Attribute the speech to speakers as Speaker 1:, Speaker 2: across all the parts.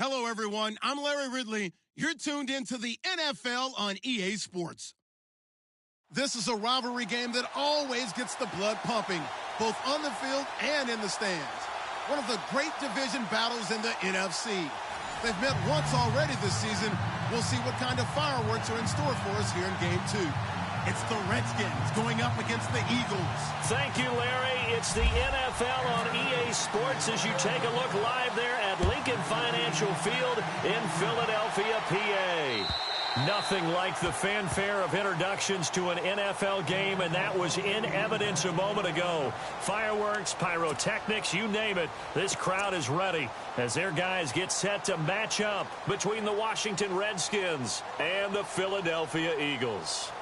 Speaker 1: Hello, everyone. I'm Larry Ridley. You're tuned into the NFL on EA Sports. This is a rivalry game that always gets the blood pumping, both on the field and in the stands. One of the great division battles in the NFC. They've met once already this season. We'll see what kind of fireworks are in store for us here in Game 2. It's the Redskins going up against the Eagles.
Speaker 2: Thank you, Larry. It's the NFL on EA Sports as you take a look live there at Lincoln Financial Field in Philadelphia, PA. Nothing like the fanfare of introductions to an NFL game, and that was in evidence a moment ago. Fireworks, pyrotechnics, you name it. This crowd is ready as their guys get set to match up between the Washington Redskins and the Philadelphia Eagles.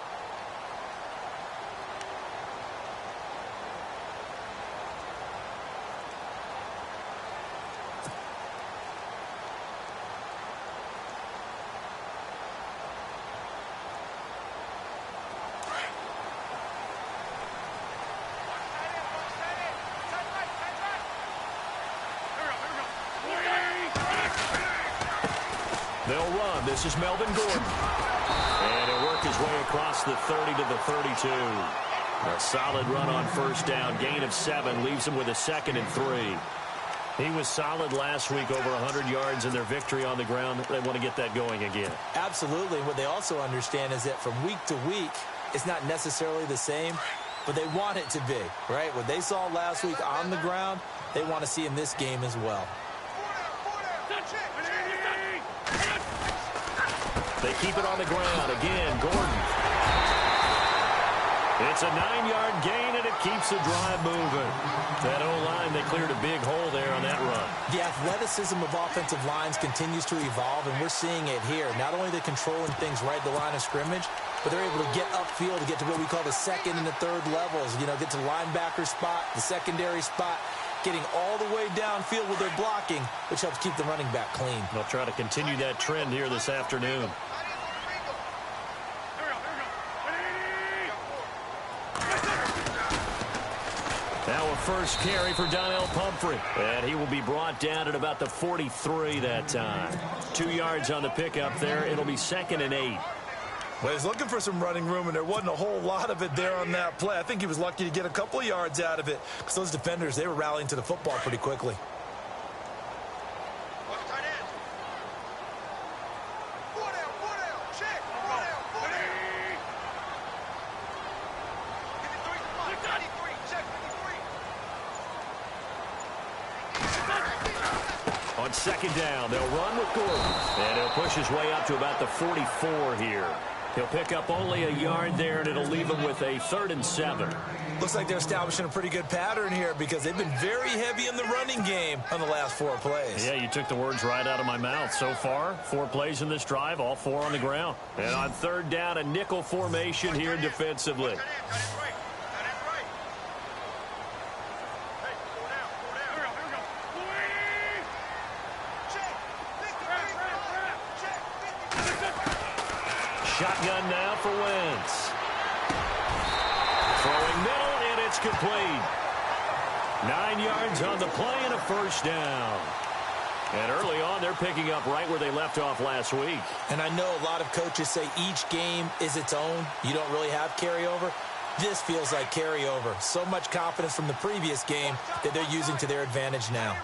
Speaker 2: They'll run. This is Melvin Gordon. And he'll work his way across the 30 to the 32. A solid run on first down. Gain of 7 leaves him with a 2nd and 3. He was solid last week, over 100 yards in their victory on the ground. They want to get that going again.
Speaker 3: Absolutely. What they also understand is that from week to week, it's not necessarily the same, but they want it to be, right? What they saw last week on the ground, they want to see in this game as well.
Speaker 2: They keep it on the ground. Again, Gordon. It's a 9-yard gain, and it keeps the drive moving. That O-line, they cleared a big hole there on that run.
Speaker 3: The athleticism of offensive lines continues to evolve, and we're seeing it here. Not only are they controlling things right at the line of scrimmage, but they're able to get upfield to get to what we call the second and the third levels. You know, get to the linebacker spot, the secondary spot, getting all the way downfield with their blocking, which helps keep the running back clean.
Speaker 2: They'll try to continue that trend here this afternoon. Now a first carry for Donnell Pumphrey. And he will be brought down at about the 43 that time. 2 yards on the pickup there. It'll be 2nd and 8.
Speaker 4: Well, he's looking for some running room, and there wasn't a whole lot of it there on that play. I think he was lucky to get a couple of yards out of it because those defenders, they were rallying to the football pretty quickly.
Speaker 2: On 2nd down, they'll run with Gordon. And he'll push his way up to about the 44 here. He'll pick up only a yard there, and it'll leave him with a 3rd and 7.
Speaker 4: Looks like they're establishing a pretty good pattern here because they've been very heavy in the running game on the last 4 plays.
Speaker 2: Yeah, you took the words right out of my mouth. So far, 4 plays in this drive, all 4 on the ground. And on 3rd down, a nickel formation here defensively. Shotgun now for Wentz. Throwing middle, and it's complete. 9 yards on the play and a first down. And early on, they're picking up right where they left off last week.
Speaker 3: And I know a lot of coaches say each game is its own. You don't really have carryover. This feels like carryover. So much confidence from the previous game that they're using to their advantage now.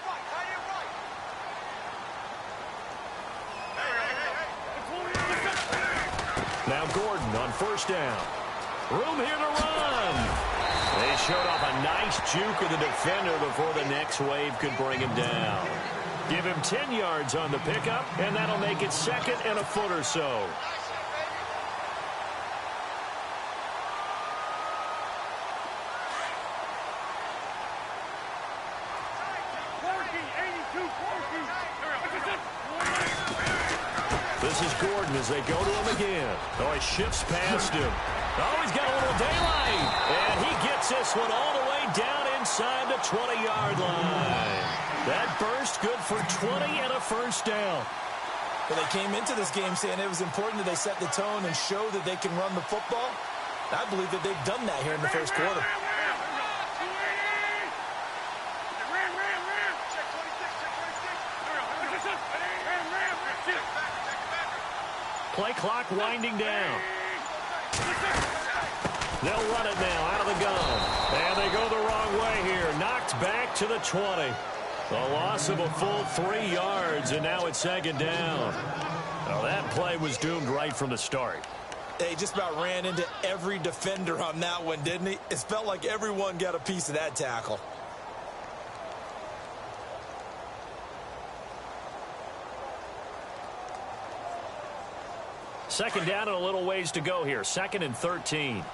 Speaker 2: Now Gordon on first down. Room here to run. They showed off a nice juke of the defender before the next wave could bring him down. Give him 10 yards on the pickup, and that'll make it 2nd and a foot or so. This is Gordon as they go to him again. Oh, he shifts past him. Oh, he's got a little daylight. And he gets this one all the way down inside the 20-yard line. That burst good for 20 and a first down.
Speaker 3: Well, they came into this game saying it was important that they set the tone and show that they can run the football. I believe that they've done that here in the first quarter.
Speaker 2: Play clock winding down. They'll run it now out of the gun. And they go the wrong way here. Knocked back to the 20. A loss of a full 3 yards, and now it's second down. Well, that play was doomed right from the start.
Speaker 4: He just about ran into every defender on that one, didn't he? It felt like everyone got a piece of that tackle.
Speaker 2: Second down and a little ways to go here. 2nd and 13.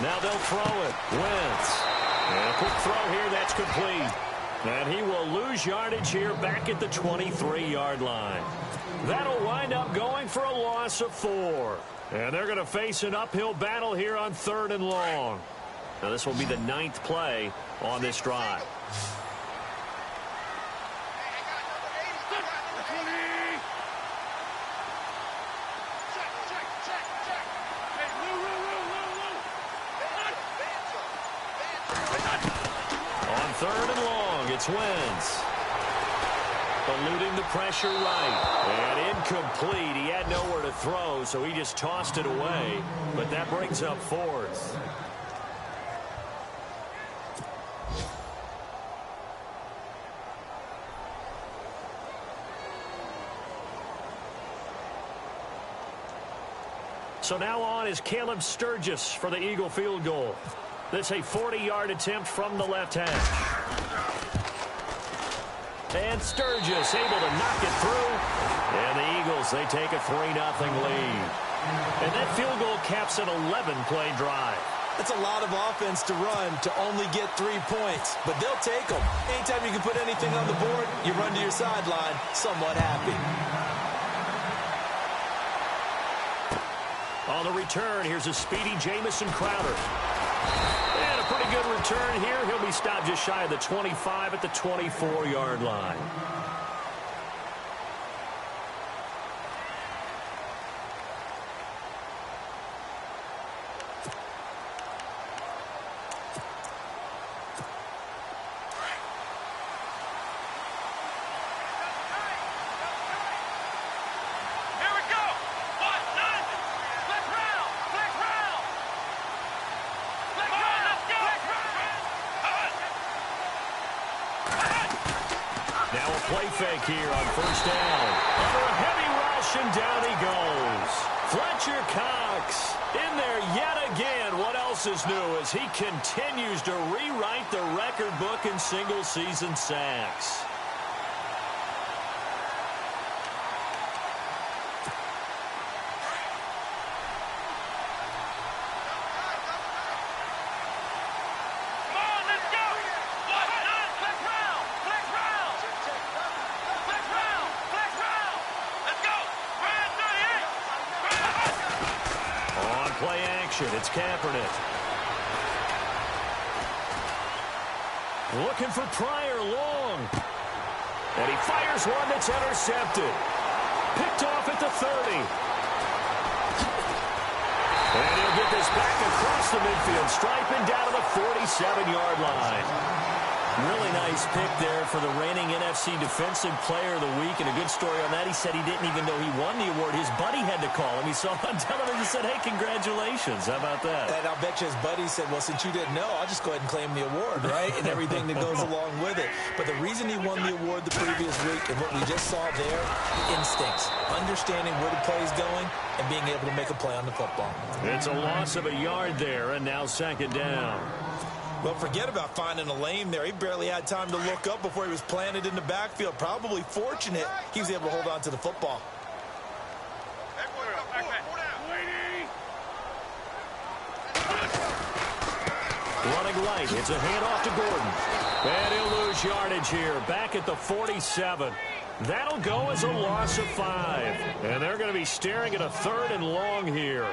Speaker 2: Now they'll throw it. Wentz. And a quick throw here. That's complete. And he will lose yardage here back at the 23-yard line. That'll wind up going for a loss of 4. And they're going to face an uphill battle here on 3rd and long. Now this will be the 9th play on this drive. On 3rd and long, it's Wentz. Eluding the pressure right. And incomplete. He had nowhere to throw, so he just tossed it away. But that brings up 4th. So now on is Caleb Sturgis for the Eagle field goal. That's a 40-yard attempt from the left hash. And Sturgis able to knock it through. And the Eagles, they take a 3-0 lead. And that field goal caps an 11-play drive.
Speaker 4: That's a lot of offense to run to only get 3 points, but they'll take them. Anytime you can put anything on the board, you run to your sideline somewhat happy.
Speaker 2: On the return, here's a speedy Jamison Crowder. And a pretty good return here. He'll be stopped just shy of the 25 at the 24-yard line. Now a play fake here on 1st down. Under a heavy rush, and down he goes. Fletcher Cox in there yet again. What else is new as he continues to rewrite the record book in single-season sacks. It's Kaepernick. Looking for Pryor long. And he fires one that's intercepted. Picked off at the 30. And he'll get this back across the midfield, striping down to the 47-yard line. Really nice pick there for the reigning NFC Defensive Player of the Week. And a good story on that. He said he didn't even know he won the award. His buddy had to call him. He saw him on television and said, hey, congratulations. How about that?
Speaker 4: And I'll bet you his buddy said, well, since you didn't know, I'll just go ahead and claim the award, right? And everything that goes along with it. But the reason he won the award the previous week and what we just saw there, instincts, understanding where the play is going and being able to make a play on the football.
Speaker 2: It's a loss of a yard there, and now 2nd down.
Speaker 4: Well, forget about finding a lane there. He barely had time to look up before he was planted in the backfield. Probably fortunate he was able to hold on to the football.
Speaker 2: Running right. It's a handoff to Gordon. And he'll lose yardage here. Back at the 47. That'll go as a loss of 5. And they're going to be staring at a 3rd and long here.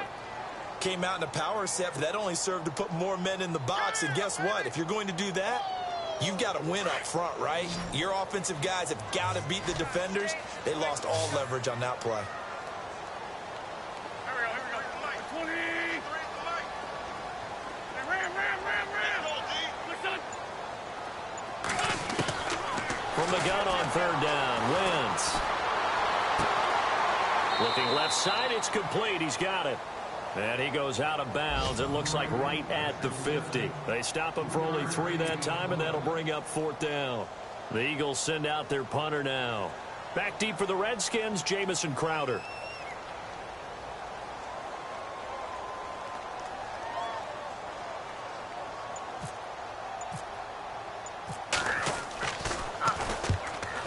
Speaker 4: Came out in a power set, but that only served to put more men in the box. And guess what? If you're going to do that, you've got to win up front, right? Your offensive guys have got to beat the defenders. They lost all leverage on that play.
Speaker 2: the gun on third down. Wentz. Looking left side, it's complete. He's got it. And he goes out of bounds. It looks like right at the 50. They stop him for only 3 that time, and that'll bring up fourth down. The Eagles send out their punter now. Back deep for the Redskins, Jamison Crowder.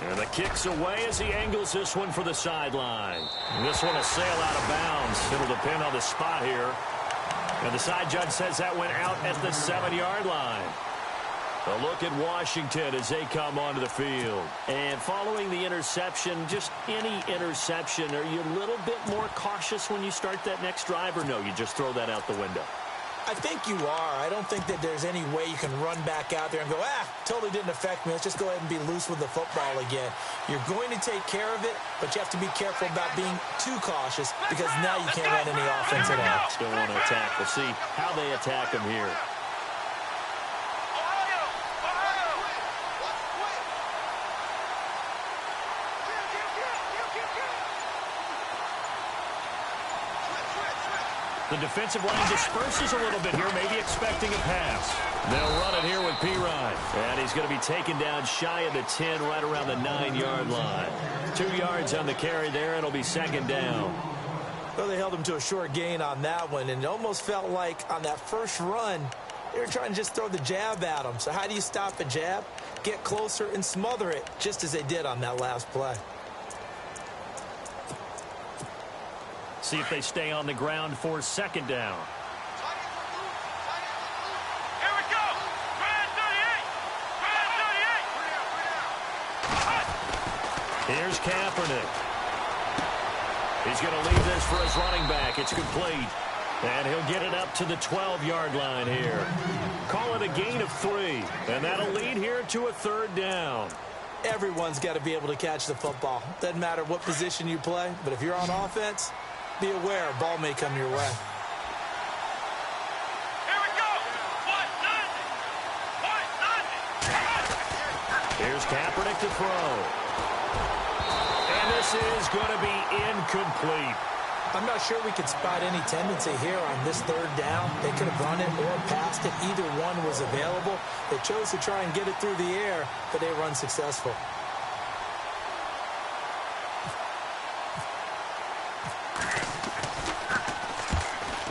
Speaker 2: And the kick's away as he angles this one for the sideline. And this one will sail out of bounds. It'll depend on the spot here. And the side judge says that went out at the 7-yard line. A look at Washington as they come onto the field. And following the interception, just any interception, are you a little bit more cautious when you start that next drive, or no, you just throw that out the window?
Speaker 3: I think you are. I don't think that there's any way you can run back out there and go, totally didn't affect me. Let's just go ahead and be loose with the football again. You're going to take care of it, but you have to be careful about being too cautious because now you can't run any offense at all.
Speaker 2: Still want to attack. We'll see how they attack him here. The defensive line disperses a little bit here, maybe expecting a pass. They'll run it here with P-Ryan. And he's going to be taken down shy of the 10, right around the 9-yard line. 2 yards on the carry there. It'll be second down.
Speaker 3: Well, they held him to a short gain on that one, and it almost felt like on that first run, they were trying to just throw the jab at him. So how do you stop a jab? Get closer and smother it, just as they did on that last play.
Speaker 2: See if they stay on the ground for second down.
Speaker 5: Here we go.
Speaker 2: Here's Kaepernick. He's going to leave this for his running back. It's complete. And he'll get it up to the 12-yard line here. Call it a gain of 3. And that'll lead here to a third down.
Speaker 3: Everyone's got to be able to catch the football. Doesn't matter what position you play, but if you're on offense, be aware, a ball may come your way.
Speaker 5: Here we go.
Speaker 2: Here's Kaepernick to throw. And this is going to be incomplete.
Speaker 3: I'm not sure we could spot any tendency here on this third down. They could have run it or passed it. Either one was available. They chose to try and get it through the air, but they were unsuccessful.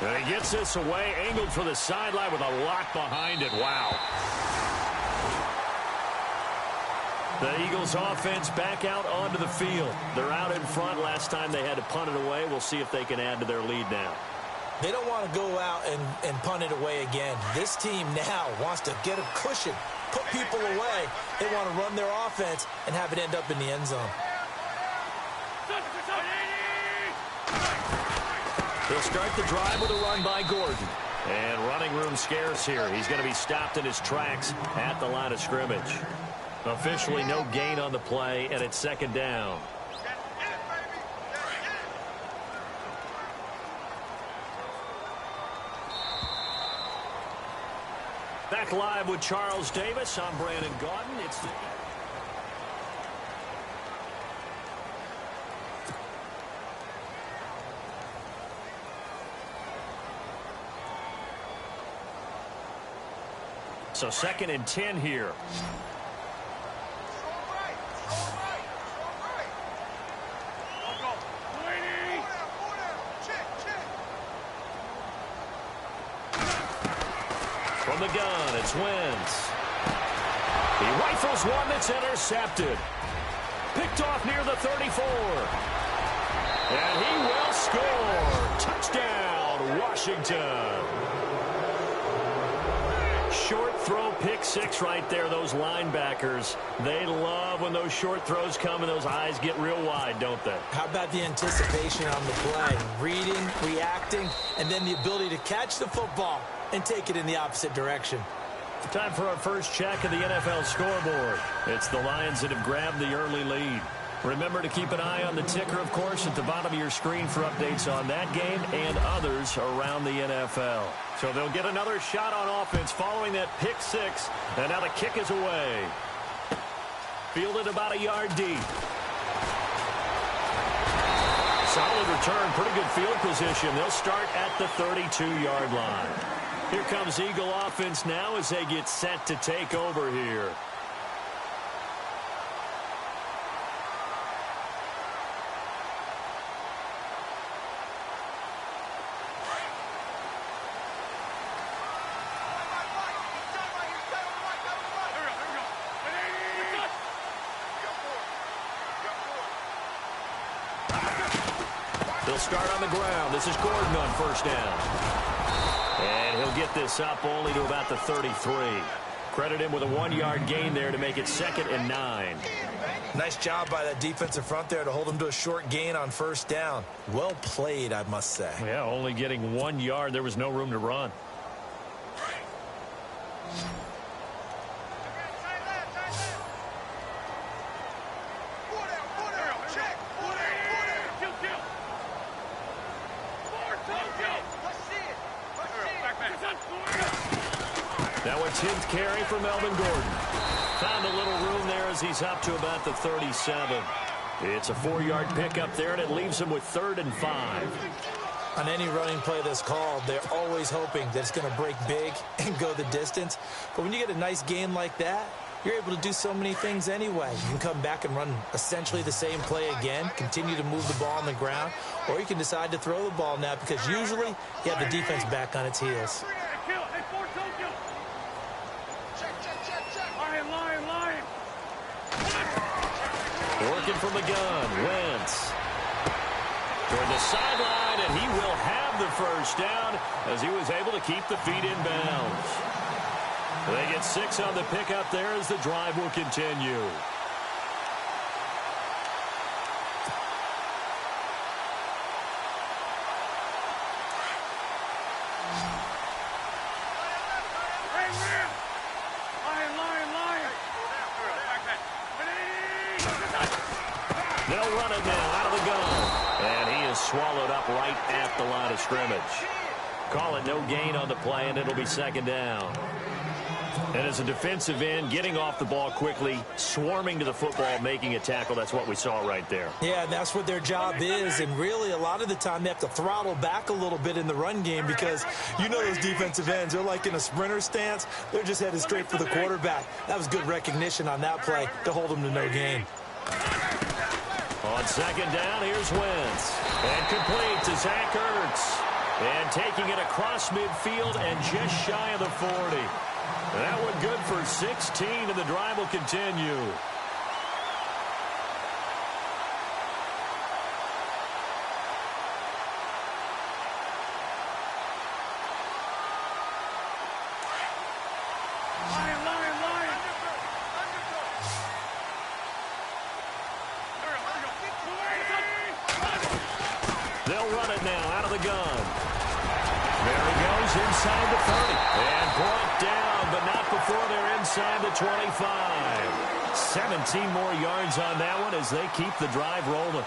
Speaker 2: And he gets this away, angled for the sideline with a lock behind it. Wow. The Eagles offense back out onto the field. They're out in front. Last time they had to punt it away. We'll see if they can add to their lead now.
Speaker 3: They don't want to go out and punt it away again. This team now wants to get a cushion, put people away. They want to run their offense and have it end up in the end zone.
Speaker 2: They'll start the drive with a run by Gordon. And running room scarce here. He's going to be stopped in his tracks at the line of scrimmage. Officially no gain on the play, and it's second down. Back live with Charles Davis. I'm Brandon Gaudin. It's the... So second and 10 here. From the gun, it's Wentz. He rifles one that's intercepted. Picked off near the 34. And he will score. Touchdown, Washington. Short throw, pick six right there. Those linebackers, they love when those short throws come and those eyes get real wide, don't they?
Speaker 3: How about the anticipation on the play? Reading, reacting, and then the ability to catch the football and take it in the opposite direction.
Speaker 2: Time for our first check of the NFL scoreboard. It's the Lions that have grabbed the early lead. Remember to keep an eye on the ticker, of course, at the bottom of your screen for updates on that game and others around the NFL. So they'll get another shot on offense following that pick six, and now the kick is away. Fielded about a yard deep. Solid return, pretty good field position. They'll start at the 32-yard line. Here comes Eagle offense now as they get set to take over here. They'll start on the ground. This is Gordon on first down. And he'll get this up only to about the 33. Credit him with a 1-yard gain there to make it 2nd and 9.
Speaker 3: Nice job by that defensive front there to hold him to a short gain on first down. Well played, I must say.
Speaker 2: Yeah, only getting 1 yard. There was no room to run. Now a 10th carry for Melvin Gordon. Found a little room there as he's up to about the 37. It's a 4-yard pickup there, and it leaves him with 3rd and 5.
Speaker 3: On any running play that's called, they're always hoping that it's going to break big and go the distance. But when you get a nice gain like that, you're able to do so many things anyway. You can come back and run essentially the same play again, continue to move the ball on the ground, or you can decide to throw the ball now because usually you have the defense back on its heels.
Speaker 2: Working from the gun, Wentz. Toward the sideline, and he will have the first down as he was able to keep the feet in bounds. They get 6 on the pickup there as the drive will continue. They'll run it now out of the gun. And he is swallowed up right at the line of scrimmage. Call it no gain on the play, and it'll be 2nd down. And as a defensive end, getting off the ball quickly, swarming to the football, making a tackle, that's what we saw right there.
Speaker 3: Yeah, that's what their job is, and really a lot of the time they have to throttle back a little bit in the run game because you know those defensive ends, they're like in a sprinter stance. They're just headed straight for the quarterback. That was good recognition on that play to hold them to no gain.
Speaker 2: On 2nd down, here's Wentz. And complete to Zach Ertz. And taking it across midfield and just shy of the 40. That one good for 16, and the drive will continue. They'll run it now out of the gun. There he goes inside the 30. And brought down, but not before they're inside the 25. 17 more yards on that one as they keep the drive rolling.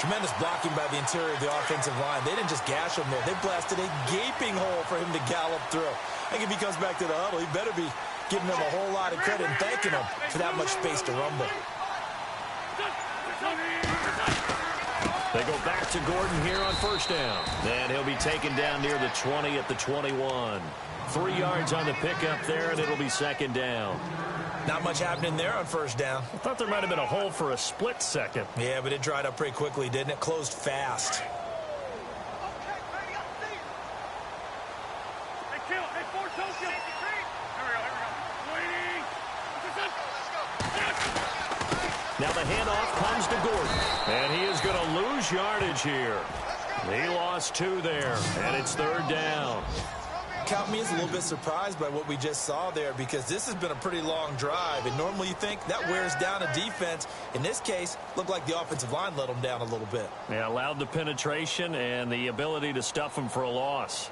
Speaker 3: Tremendous blocking by the interior of the offensive line. They didn't just gash him there. They blasted a gaping hole for him to gallop through. I think if he comes back to the huddle, he better be giving them a whole lot of credit and thanking them for that much space to rumble.
Speaker 2: They go back to Gordon here on first down. And he'll be taken down near the 20 at the 21. 3 yards on the pickup there, and it'll be 2nd down.
Speaker 3: Not much happening there on first down.
Speaker 2: I thought there might have been a hole for a split second.
Speaker 3: Yeah, but it dried up pretty quickly, didn't it? Closed fast.
Speaker 2: Now the handoff comes to Gordon. And he is going to lose yardage here. He lost 2 there, and it's 3rd down.
Speaker 3: Count me as a little bit surprised by what we just saw there because this has been a pretty long drive, and normally you think that wears down a defense. In this case, looked like the offensive line let them down a little bit.
Speaker 2: Yeah, allowed the penetration and the ability to stuff them for a loss.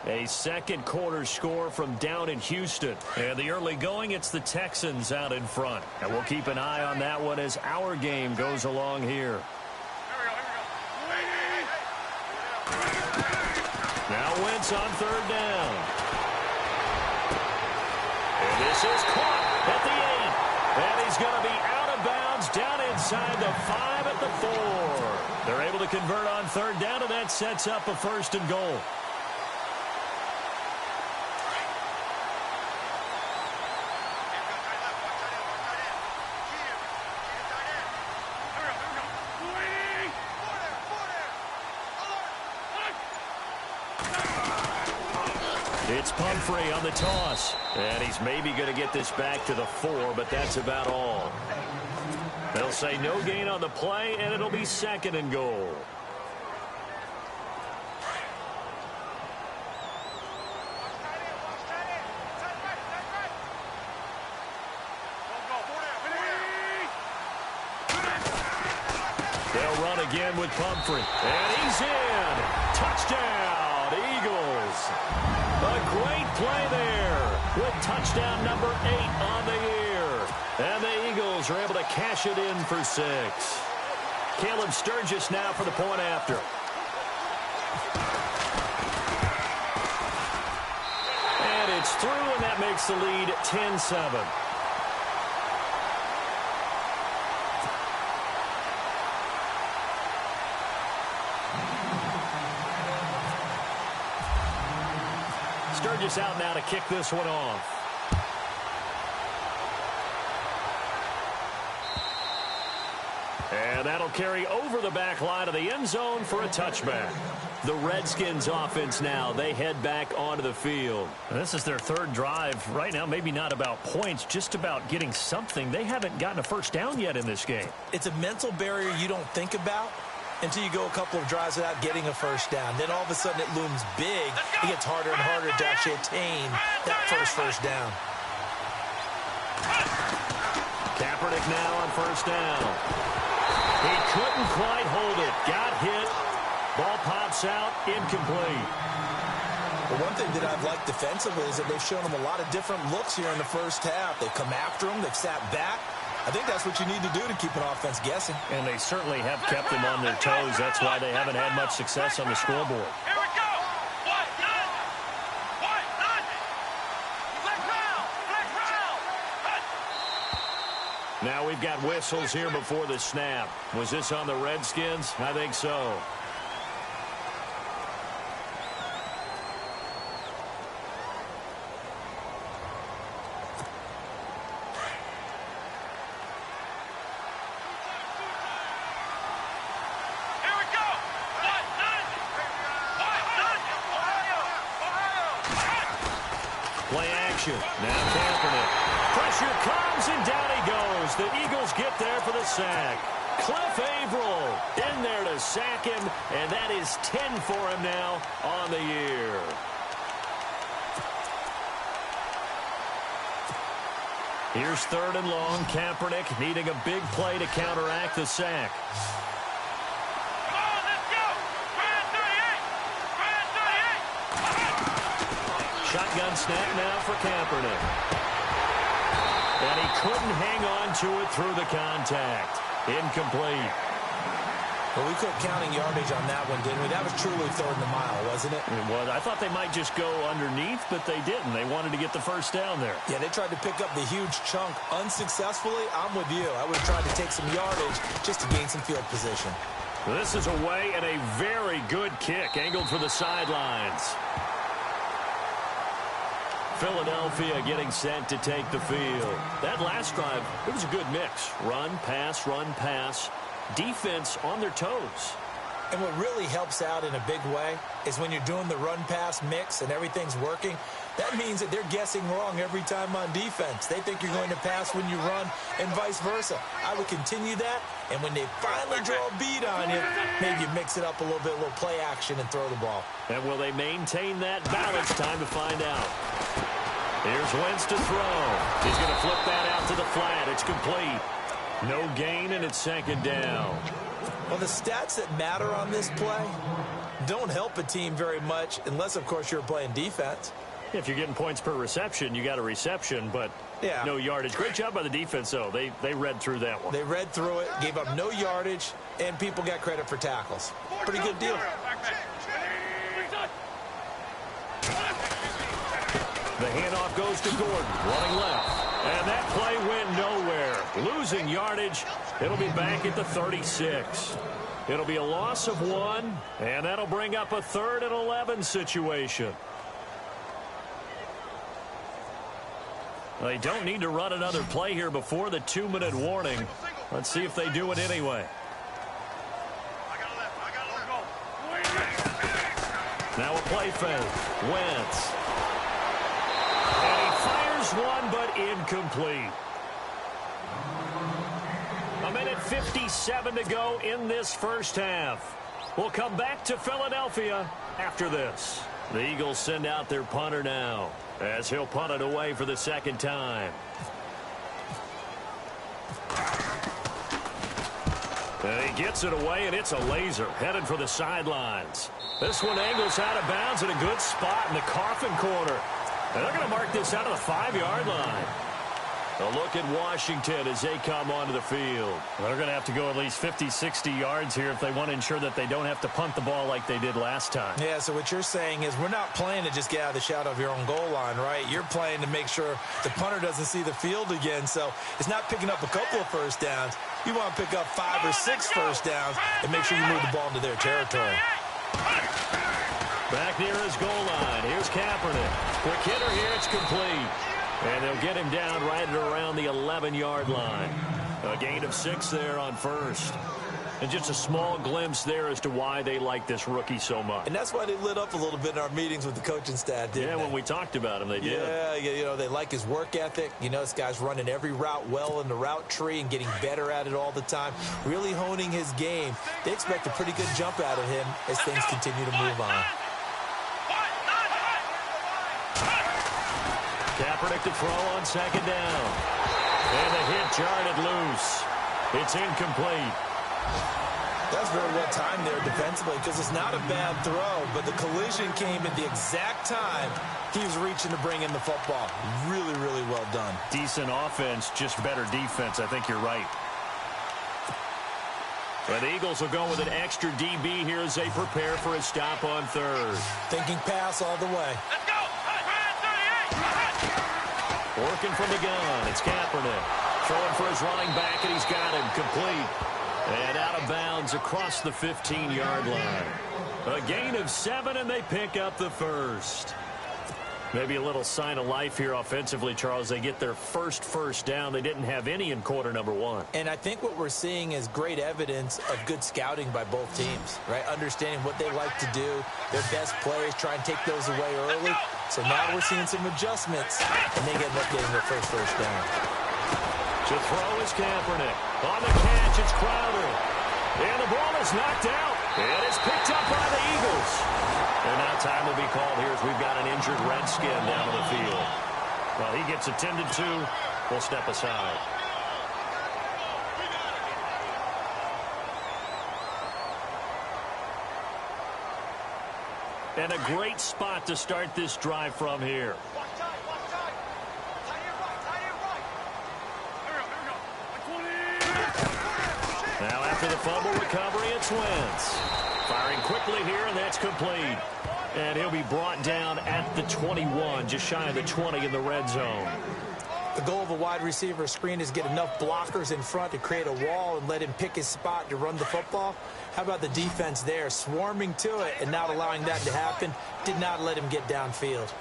Speaker 2: A second quarter score from down in Houston. And the early going, it's the Texans out in front. And we'll keep an eye on that one as our game goes along here. Now Wentz on 3rd down. And this is caught at the 8. And he's going to be out of inside the 5 at the 4. They're able to convert on third down, and that sets up a 1st and goal. It's Pumphrey on the toss. And he's maybe going to get this back to the 4, but that's about all. They'll say no gain on the play, and it'll be 2nd and goal. They'll run again with Pumphrey. And he's in. Touchdown, Eagles. A great play there with touchdown number 8 on the year. And the Eagles are able to cash it in for 6. Caleb Sturgis now for the point after. And it's through, and that makes the lead 10-7. Sturgis out now to kick this one off. And that'll carry over the back line of the end zone for a touchback. The Redskins offense now, they head back onto the field.
Speaker 6: This is their 3rd drive. Right now, maybe not about points, just about getting something. They haven't gotten a 1st down yet in this game.
Speaker 3: It's a mental barrier you don't think about until you go a couple of drives without getting a 1st down. Then all of a sudden it looms big. It gets harder and harder to actually attain that first down.
Speaker 2: Kaepernick now on 1st down. He couldn't quite hold it. Got hit. Ball pops out. Incomplete.
Speaker 3: Well, one thing that I've liked defensively is that they've shown them a lot of different looks here in the 1st half. They've come after him. They've sat back. I think that's what you need to do to keep an offense guessing.
Speaker 6: And they certainly have kept them on their toes. That's why they haven't had much success on the scoreboard.
Speaker 5: Here we go. What? None. What? None. Black round. Black round.
Speaker 2: Now we've got whistles here before the snap. Was this on the Redskins? I think so. Now Kaepernick. Pressure comes, and down he goes. The Eagles get there for the sack. Cliff Averill in there to sack him, and that is 10 for him now on the year. Here's 3rd and long. Kaepernick needing a big play to counteract the sack. Shotgun snap now for Kaepernick. And he couldn't hang on to it through the contact. Incomplete.
Speaker 3: Well, we quit counting yardage on that one, didn't we? That was truly 3rd and a mile, wasn't it?
Speaker 6: It was. I thought they might just go underneath, but they didn't. They wanted to get the 1st down there.
Speaker 3: Yeah, they tried to pick up the huge chunk unsuccessfully. I'm with you. I would have tried to take some yardage just to gain some field position.
Speaker 2: This is away, and a very good kick angled for the sidelines. Philadelphia getting set to take the field. That last drive, it was a good mix. Run, pass, defense on their toes.
Speaker 3: And what really helps out in a big way is when you're doing the run-pass mix and everything's working, that means that they're guessing wrong every time on defense. They think you're going to pass when you run and vice versa. I would continue that, and when they finally draw a beat on you, maybe you mix it up a little bit, a little play action, and throw the ball.
Speaker 2: And will they maintain that balance? Time to find out. Here's Wentz to throw. He's going to flip that out to the flat. It's complete. No gain, and it's 2nd down.
Speaker 3: Well, the stats that matter on this play don't help a team very much unless, of course, you're playing defense.
Speaker 6: If you're getting points per reception, you got a reception, but no yardage. Great job by the defense, though. They read through that one.
Speaker 3: They read through it, gave up no yardage, and people got credit for tackles. Pretty good deal.
Speaker 2: The handoff goes to Gordon, running left. And that play went nowhere. Losing yardage, It'll be back at the 36. It'll be a loss of 1, and that'll bring up a 3rd and 11 situation. They don't need to run another play here before the 2-minute warning. Let's see if they do it anyway. Now a play fake. Wentz. And he fires one, but incomplete. 1:57 to go in this first half. We'll come back to Philadelphia after this. The Eagles send out their punter now, as he'll punt it away for the second time. And he gets it away, and it's a laser headed for the sidelines. This one angles out of bounds at a good spot in the coffin corner. And they're going to mark this out of the 5-yard line. A look at Washington as they come onto the field.
Speaker 6: Well, they're going to have to go at least 50, 60 yards here if they want to ensure that they don't have to punt the ball like they did last time.
Speaker 3: Yeah, so what you're saying is we're not playing to just get out of the shadow of your own goal line, right? You're playing to make sure the punter doesn't see the field again. So it's not picking up a couple of first downs. You want to pick up 5 or 6 first downs and make sure you move the ball into their territory.
Speaker 2: Back near his goal line. Here's Kaepernick. Quick hitter here. It's complete. And they'll get him down right at around the 11-yard line. A gain of 6 there on first. And just a small glimpse there as to why they like this rookie so much.
Speaker 3: And that's why they lit up a little bit in our meetings with the coaching staff, didn't they?
Speaker 2: When we talked about him, they did.
Speaker 3: Yeah, you know, they like his work ethic. You know, this guy's running every route well in the route tree and getting better at it all the time, really honing his game. They expect a pretty good jump out of him as things continue to move on.
Speaker 2: Kaepernick to throw on second down. And the hit jarred loose. It's incomplete.
Speaker 3: That's very well timed there defensively because it's not a bad throw, but the collision came at the exact time he was reaching to bring in the football. Really, really well done.
Speaker 6: Decent offense, just better defense. I think you're right.
Speaker 2: But the Eagles will go with an extra DB here as they prepare for a stop on third.
Speaker 3: Thinking pass all the way.
Speaker 5: Let's go.
Speaker 2: Working from the gun. It's Kaepernick. Throwing for his running back, and he's got him complete. And out of bounds across the 15-yard line. A gain of 7, and they pick up the first. Maybe a little sign of life here offensively, Charles. They get their first down. They didn't have any in quarter number 1.
Speaker 3: And I think what we're seeing is great evidence of good scouting by both teams, right? Understanding what they like to do, their best plays, try and take those away early. So now we're seeing some adjustments, and they get up getting their first down.
Speaker 2: To throw is Kaepernick. On the catch, it's Crowder. And the ball is knocked out. And it's picked up by the Eagles. And now time will be called here as we've got an injured Redskin down on the field. Well, he gets attended to. We'll step aside. And a great spot to start this drive from here. Now after the fumble recovery, it's Wentz. Firing quickly here, and that's complete. And he'll be brought down at the 21, just shy of the 20 in the red zone.
Speaker 3: The goal of a wide receiver screen is get enough blockers in front to create a wall and let him pick his spot to run the football. How about the defense there, swarming to it and not allowing that to happen? Did not let him get downfield.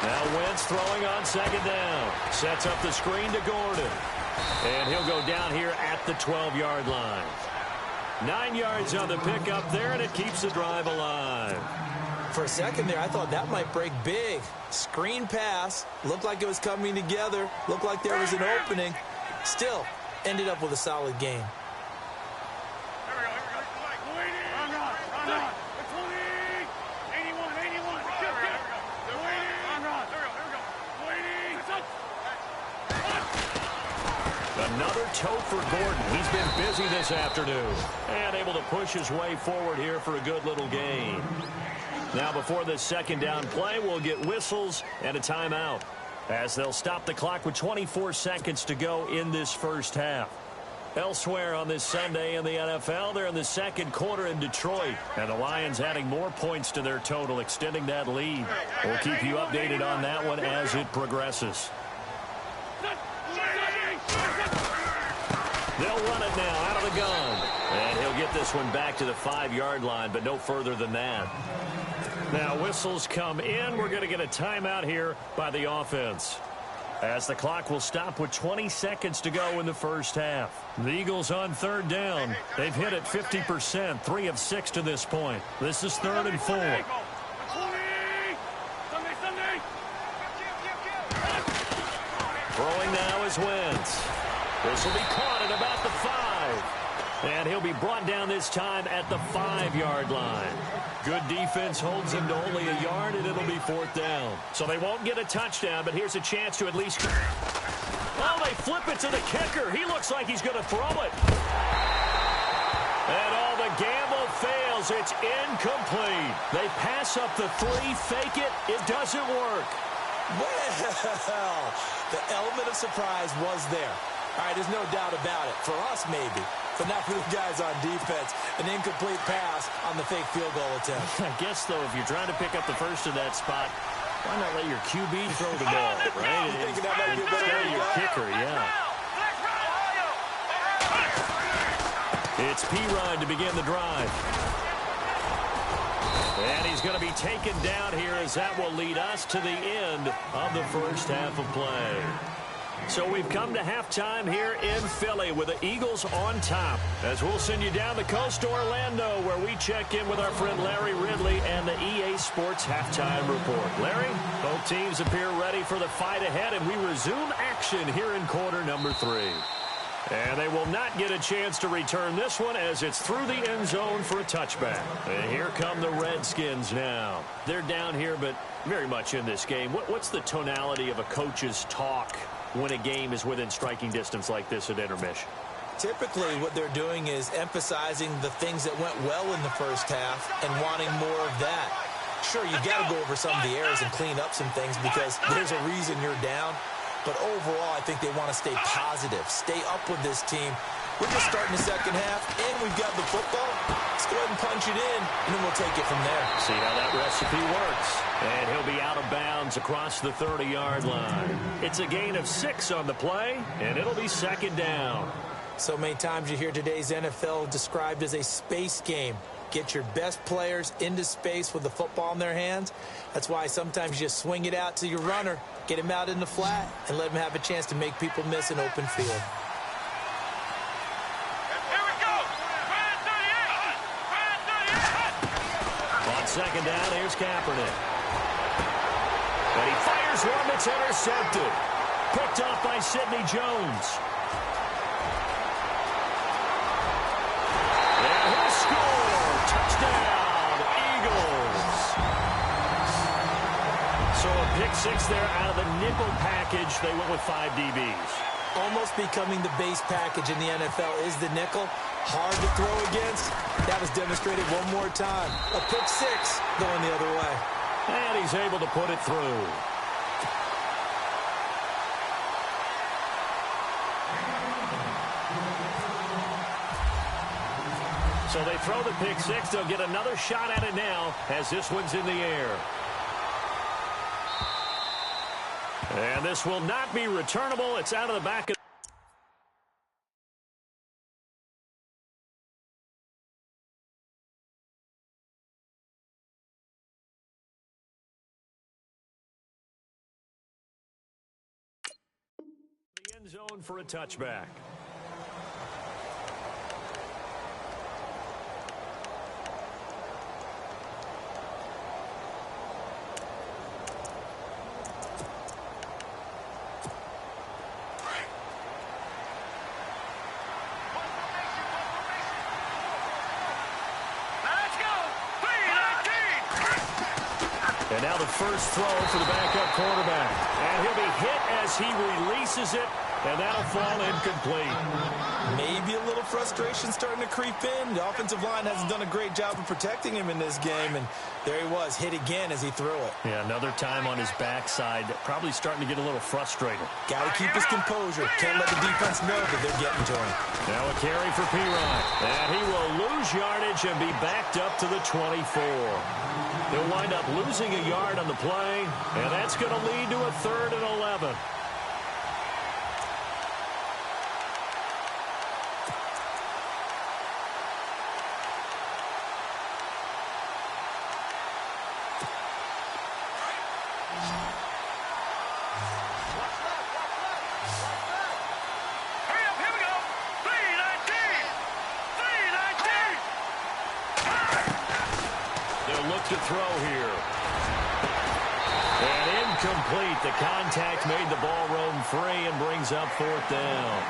Speaker 2: Now Wentz throwing on second down. Sets up the screen to Gordon. And he'll go down here at the 12-yard line. 9 yards on the pickup there, and it keeps the drive alive.
Speaker 3: For a second there, I thought that might break big. Screen pass. Looked like it was coming together. Looked like there was an opening. Still, ended up with a solid game.
Speaker 2: Another tote for Gordon. He's been busy this afternoon. And able to push his way forward here for a good little gain. Now before this second down play, we'll get whistles and a timeout, as they'll stop the clock with 24 seconds to go in this first half. Elsewhere on this Sunday in the NFL, they're in the second quarter in Detroit. And the Lions adding more points to their total, extending that lead. We'll keep you updated on that one as it progresses. They'll run it now out of the gun. And he'll get this one back to the 5-yard line, but no further than that. Now whistles come in. We're going to get a timeout here by the offense, as the clock will stop with 20 seconds to go in the first half. The Eagles on third down. They've hit it 50%, 3 of 6 to this point. This is 3rd and 4. Throwing now is Wentz. This will be caught at about the 5. And he'll be brought down this time at the 5-yard line. Good defense holds him to only a yard, and it'll be 4th down. So they won't get a touchdown, but here's a chance to at least... Oh, they flip it to the kicker. He looks like he's going to throw it. And all the gamble fails. It's incomplete. They pass up the 3, fake it. It doesn't work.
Speaker 3: Well, the element of surprise was there. All right, there's no doubt about it. For us, maybe. But not for the guys on defense. An incomplete pass on the fake field goal attempt.
Speaker 2: I guess, though, if you're trying to pick up the first in that spot, why not let your QB throw the ball, right?
Speaker 3: Thinking that might be a better way to
Speaker 2: your
Speaker 3: go.
Speaker 2: kicker, yeah. It's P-Rod to begin the drive. And he's going to be taken down here, as that will lead us to the end of the first half of play. So we've come to halftime here in Philly with the Eagles on top, as we'll send you down the coast to Orlando, where we check in with our friend Larry Ridley and the EA Sports Halftime Report. Larry, both teams appear ready for the fight ahead, and we resume action here in quarter number 3. And they will not get a chance to return this one, as it's through the end zone for a touchback. And here come the Redskins now. They're down here, but very much in this game. What's the tonality of a coach's talk when a game is within striking distance like this at intermission?
Speaker 3: Typically, what they're doing is emphasizing the things that went well in the first half and wanting more of that. Sure, you've got to go over some of the errors and clean up some things, because there's a reason you're down. But overall, I think they want to stay positive, stay up with this team. We're just starting the second half, and we've got the football. Let's go ahead and punch it in, and then we'll take it from there.
Speaker 2: See how that recipe works. And he'll be out of bounds across the 30-yard line. It's a gain of 6 on the play, and it'll be 2nd down.
Speaker 3: So many times you hear today's NFL described as a space game. Get your best players into space with the football in their hands. That's why sometimes you just swing it out to your runner, get him out in the flat, and let him have a chance to make people miss an open field.
Speaker 2: On 2nd down, here's Kaepernick. And he fires one that's intercepted. Picked off by Sidney Jones. And he'll score. Touchdown, Eagles. So a pick 6 there out of the nickel package. They went with 5 DBs.
Speaker 3: Almost becoming the base package in the NFL is the nickel. Hard to throw against. That was demonstrated one more time. A pick 6 going the other way.
Speaker 2: And he's able to put it through. So they throw the pick 6. They'll get another shot at it now, as this one's in the air. And this will not be returnable. It's out of the back of the end zone for a touchback. And now the first throw for the backup quarterback. And he'll be hit as he releases it, and that'll fall incomplete.
Speaker 3: Maybe a little frustration starting to creep in. The offensive line hasn't done a great job of protecting him in this game, and there he was, hit again as he threw it.
Speaker 2: Yeah, another time on his backside, probably starting to get a little frustrated.
Speaker 3: Got to keep his composure. Can't let the defense know that they're getting to him.
Speaker 2: Now a carry for P-Rod. And he will lose yardage and be backed up to the 24. He'll wind up losing a yard on the play, and that's going to lead to a 3rd and 11. They'll look to throw here. And incomplete. The contact made the ball roam free and brings up 4th down.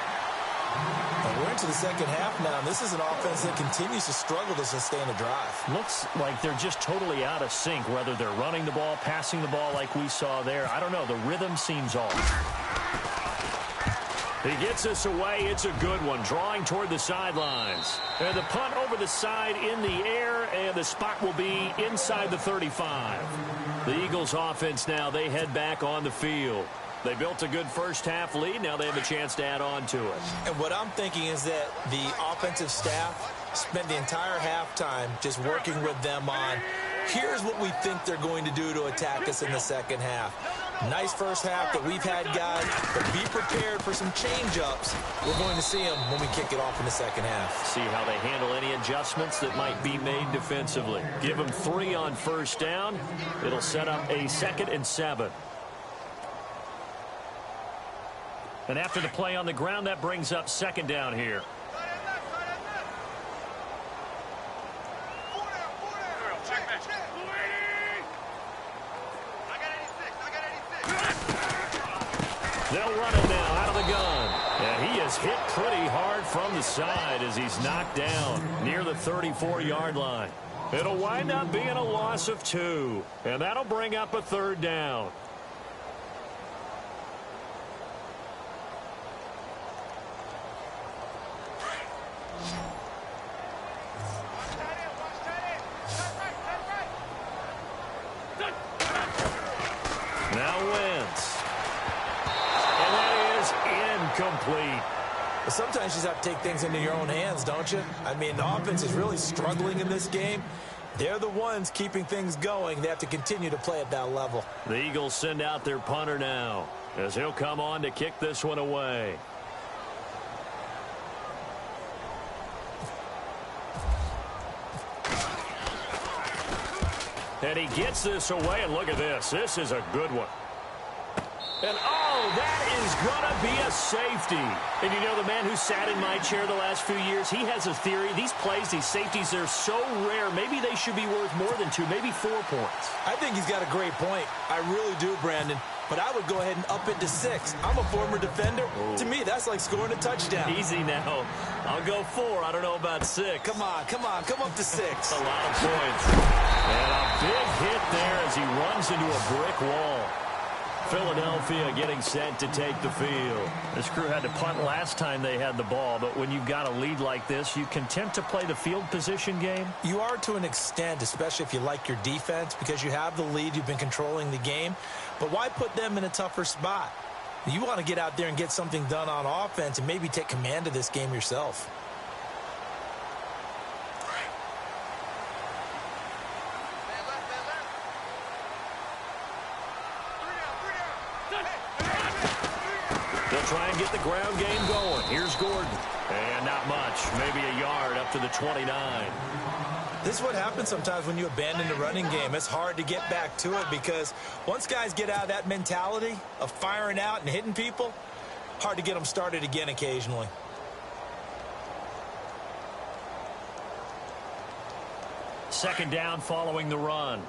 Speaker 3: We're into the second half now, and this is an offense that continues to struggle to sustain a drive.
Speaker 6: Looks like they're just totally out of sync, whether they're running the ball, passing the ball like we saw there. I don't know. The rhythm seems off.
Speaker 2: He gets us away. It's a good one, drawing toward the sidelines. And the punt over the side in the air, and the spot will be inside the 35. The Eagles offense now, they head back on the field. They built a good first-half lead. Now they have a chance to add on to it.
Speaker 3: And what I'm thinking is that the offensive staff spent the entire halftime just working with them on, here's what we think they're going to do to attack us in the second half. Nice first half that we've had, guys, but be prepared for some change-ups. We're going to see them when we kick it off in the second half.
Speaker 2: See how they handle any adjustments that might be made defensively. Give them 3 on first down. It'll set up a 2nd and 7.
Speaker 6: And after the play on the ground, that brings up 2nd down here.
Speaker 2: They'll run it now out of the gun. And he is hit pretty hard from the side as he's knocked down near the 34-yard line. It'll wind up being a loss of 2. And that'll bring up a 3rd down. Now Wentz. And that is incomplete.
Speaker 3: But sometimes you just have to take things into your own hands, don't you? I mean, the offense is really struggling in this game. They're the ones keeping things going. They have to continue to play at that level.
Speaker 2: The Eagles send out their punter now as he'll come on to kick this one away. And he gets this away, and look at this. This is a good one. And, oh, that is going to be a safety. And you know, the man who sat in my chair the last few years, he has a theory. These plays, these safeties, they're so rare. Maybe they should be worth more than 2, maybe 4 points.
Speaker 3: I think he's got a great point. I really do, Brandon. But I would go ahead and up it to 6. I'm a former defender. Ooh. To me, that's like scoring a touchdown.
Speaker 2: Easy now. I'll go 4. I don't know about 6.
Speaker 3: Come on. Come up to 6.
Speaker 2: A lot of points. And a big hit there as he runs into a brick wall. Philadelphia getting set to take the field.
Speaker 6: This crew had to punt last time they had the ball, but when you've got a lead like this, you content to play the field position game?
Speaker 3: You are to an extent, especially if you like your defense, because you have the lead, you've been controlling the game. But why put them in a tougher spot? You want to get out there and get something done on offense and maybe take command of this game yourself.
Speaker 2: They'll try and get the ground game going. Here's Gordon. And not much. Maybe a yard up to the 29.
Speaker 3: This is what happens sometimes when you abandon the running game. It's hard to get back to it because once guys get out of that mentality of firing out and hitting people, hard to get them started again occasionally.
Speaker 6: Second down following the run.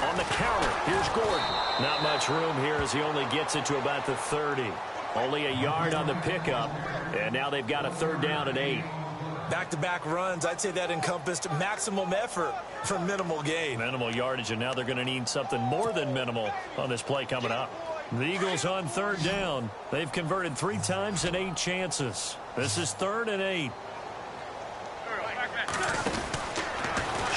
Speaker 2: On the counter, here's Gordon. Not much room here as he only gets it to about the 30. Only a yard on the pickup, and now they've got a 3rd down and 8.
Speaker 3: Back-to-back runs, I'd say that encompassed maximum effort for minimal gain.
Speaker 6: Minimal yardage, and now they're going to need something more than minimal on this play coming up.
Speaker 2: The Eagles on 3rd down. They've converted 3 times in 8 chances. This is 3rd and 8.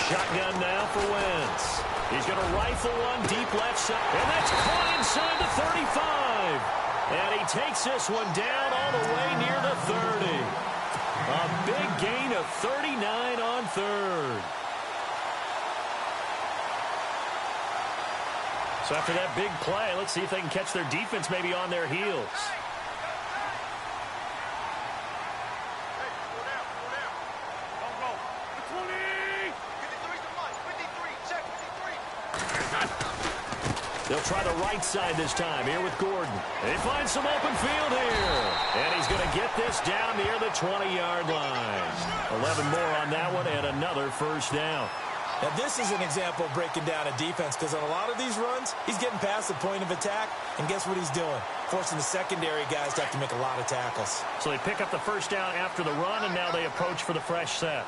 Speaker 2: Shotgun now for Wentz. He's going to rifle one deep left side, and that's caught inside the 35. And he takes this one down all the way near the 30. A big gain of 39 on 3rd.
Speaker 6: So after that big play, let's see if they can catch their defense maybe on their heels.
Speaker 2: They'll try the right side this time here with Gordon. He finds some open field here. And he's going to get this down near the 20-yard line. 11 more on that one and another first down.
Speaker 3: Now, this is an example of breaking down a defense because on a lot of these runs, he's getting past the point of attack, and guess what he's doing? Forcing the secondary guys to have to make a lot of tackles.
Speaker 6: So they pick up the first down after the run, and now they approach for the fresh set.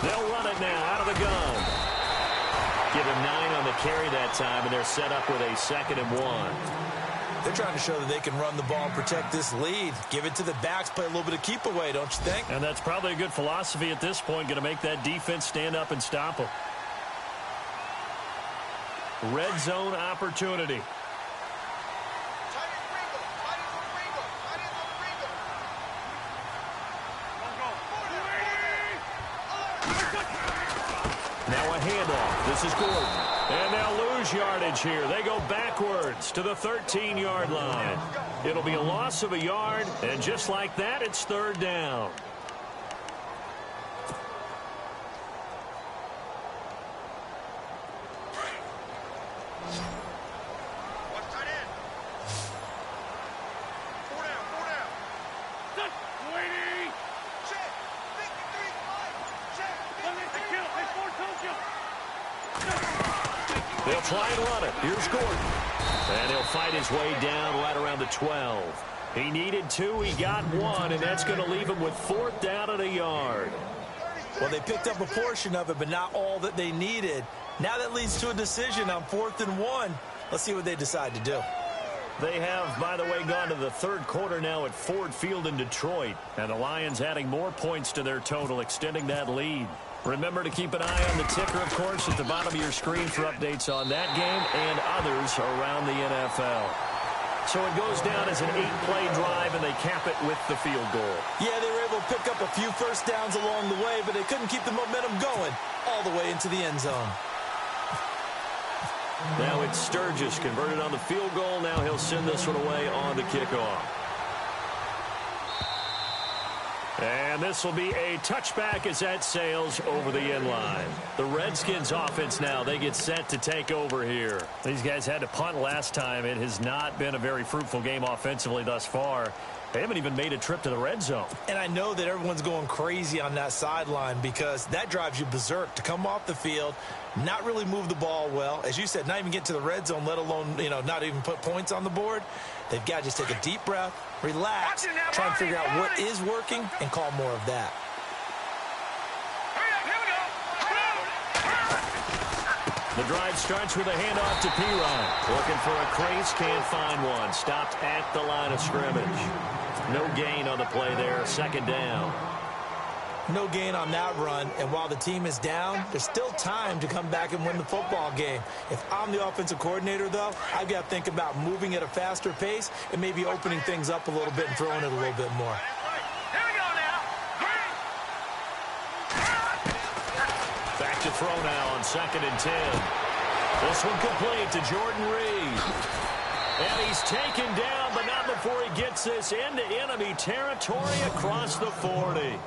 Speaker 2: They'll run it now out of the gun. Give him 9 on the carry that time, and they're set up with a 2nd and 1.
Speaker 3: They're trying to show that they can run the ball and protect this lead. Give it to the backs, play a little bit of keep away, don't you think?
Speaker 6: And that's probably a good philosophy at this point, going to make that defense stand up and stop them. Red zone opportunity.
Speaker 2: Now a handoff. This is Gordon. And they'll lose yardage here. They go backwards to the 13-yard line. It'll be a loss of a yard, and just like that, it's 3rd down. They'll try and run it. Here's Gordon. And he'll fight his way down right around the 12. He needed 2. He got 1, and that's going to leave him with 4th down and a yard.
Speaker 3: Well, they picked up a portion of it, but not all that they needed. Now that leads to a decision on 4th and 1. Let's see what they decide to do.
Speaker 2: They have, by the way, gone to the 3rd quarter now at Ford Field in Detroit. And the Lions adding more points to their total, extending that lead. Remember to keep an eye on the ticker, of course, at the bottom of your screen for updates on that game and others around the NFL. So it goes down as an 8-play drive, and they cap it with the field goal.
Speaker 3: Yeah, they were able to pick up a few first downs along the way, but they couldn't keep the momentum going all the way into the end zone.
Speaker 2: Now it's Sturgis converted on the field goal. Now he'll send this one away on the kickoff. And this will be a touchback as that sails over the end line. The Redskins offense now, they get set to take over here.
Speaker 6: These guys had to punt last time. It has not been a very fruitful game offensively thus far. They haven't even made a trip to the red zone.
Speaker 3: And I know that everyone's going crazy on that sideline because that drives you berserk to come off the field, not really move the ball well. As you said, not even get to the red zone, let alone, not even put points on the board. They've got to just take a deep breath, relax, try and figure out what is working, and call more of that.
Speaker 2: The drive starts with a handoff to Piron. Looking for a crease, can't find one. Stopped at the line of scrimmage. No gain on the play there, 2nd down.
Speaker 3: No gain on that run, and while the team is down, there's still time to come back and win the football game. If I'm the offensive coordinator, though, I've got to think about moving at a faster pace and maybe opening things up a little bit and throwing it a little bit more.
Speaker 2: Back to throw now on 2nd and 10. This one complete to Jordan Reed. And he's taken down, but not before he gets this into enemy territory across the 40.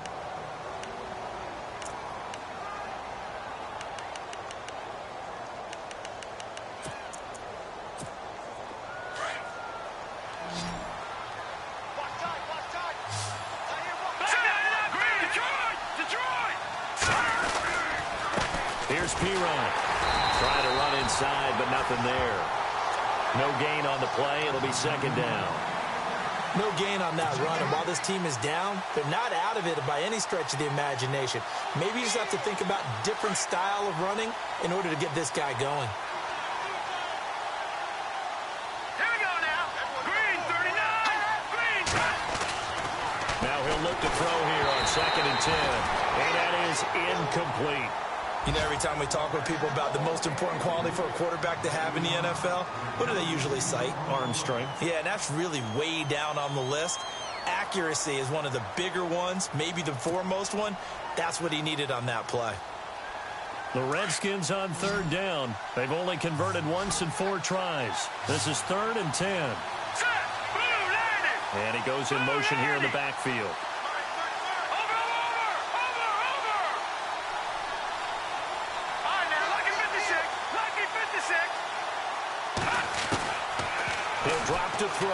Speaker 2: Here's Piron. Trying to run inside, but nothing there. No gain on the play. It'll be 2nd down.
Speaker 3: No gain on that run, and while this team is down, they're not out of it by any stretch of the imagination. Maybe you just have to think about different style of running in order to get this guy going.
Speaker 5: Here we go now. Green, 39. Green.
Speaker 2: Now he'll look to throw here on 2nd and 10. And that is incomplete.
Speaker 3: You know, every time we talk with people about the most important quality for a quarterback to have in the NFL, what do they usually cite?
Speaker 6: Arm strength.
Speaker 3: Yeah, and that's really way down on the list. Accuracy is one of the bigger ones, maybe the foremost one. That's what he needed on that play.
Speaker 6: The Redskins on 3rd down. They've only converted once in 4 tries. This is 3rd and 10.
Speaker 5: Set. Blue landing.
Speaker 6: And he goes in motion here in the backfield.
Speaker 2: He'll drop to throw.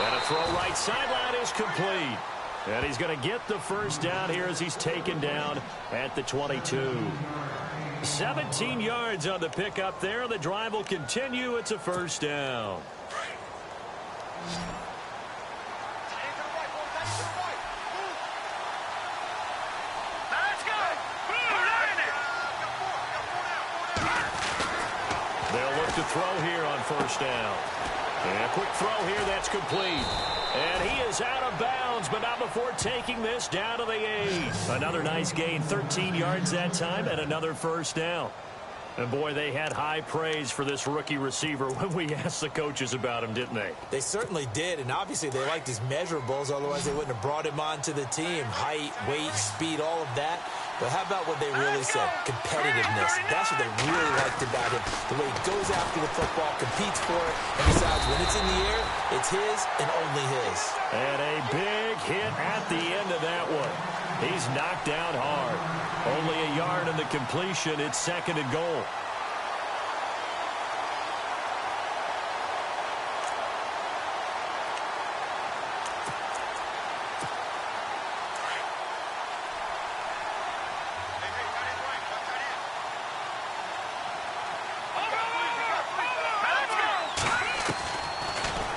Speaker 2: And a throw right sideline is complete. And he's going to get the first down here as he's taken down at the 22. 17 yards on the pickup there. The drive will continue. It's a first down. They'll look to throw here on first down. And a quick throw here, that's complete. And he is out of bounds, but not before taking this down to the 8. Another nice gain, 13 yards that time, and another first down. And, boy, they had high praise for this rookie receiver when we asked the coaches about him, didn't they?
Speaker 3: They certainly did, and obviously they liked his measurables, otherwise they wouldn't have brought him onto the team. Height, weight, speed, all of that. But how about what they really said? Competitiveness. That's what they really liked about him. The way he goes after the football, competes for it, and decides when it's in the air, it's his and only his.
Speaker 2: And a big hit at the end of that one. He's knocked down hard. Only a yard in the completion. It's 2nd and goal.